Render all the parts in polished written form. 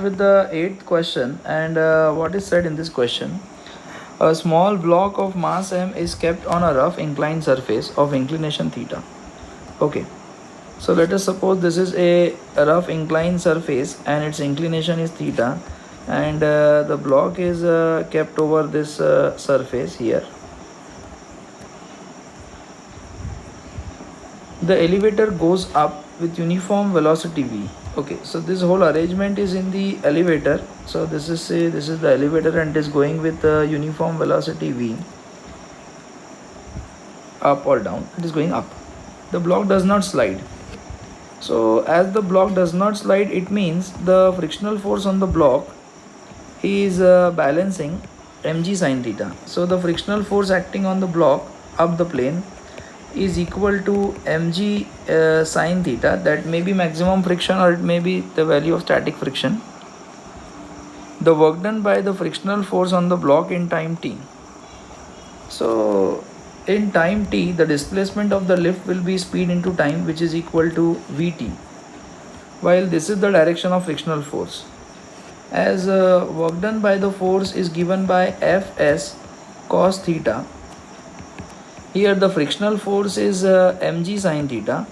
with the 8th question, and what is said in this question. A small block of mass m is kept on a rough inclined surface of inclination theta. Okay, so let us suppose this is a rough inclined surface and its inclination is theta, and the block is kept over this surface here. The elevator goes up with uniform velocity v. Okay, so this whole arrangement is in the elevator. So this is the elevator and it is going with uniform velocity v, up or down. It is going up. The block does not slide. So as the block does not slide, it means the frictional force on the block is balancing mg sine theta. So the frictional force acting on the block up the plane is equal to mg sine theta. That may be maximum friction or it may be the value of static friction. The work done by the frictional force on the block in time t. So in time t, the displacement of the lift will be speed into time, which is equal to vt, while this is the direction of frictional force. As work done by the force is given by fs cos theta, here the frictional force is mg sine theta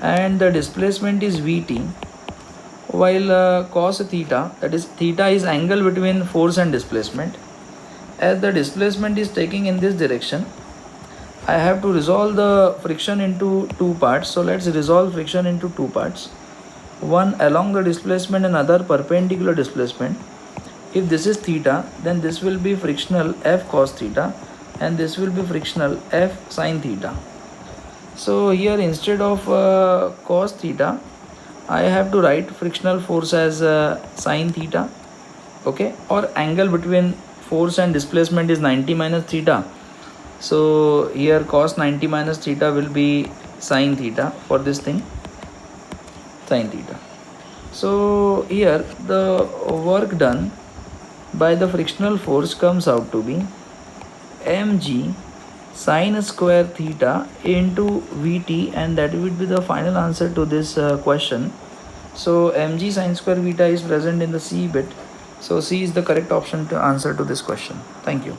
and the displacement is vt, while cos theta, that is theta is angle between force and displacement. As the displacement is taking in this direction, I have to resolve the friction into two parts. So let's resolve friction into two parts. One along the displacement and other perpendicular displacement. If this is theta, then this will be frictional F cos theta and this will be frictional F sin theta. So here instead of cos theta, I have to write frictional force as sin theta. Okay, or angle between force and displacement is 90 minus theta. So here cos 90 minus theta will be sin theta for this thing, sin theta. So here the work done by the frictional force comes out to be mg sin square theta into vt, and that would be the final answer to this question. So mg sin square theta is present in the C bit. So C is the correct option to answer to this question. Thank you.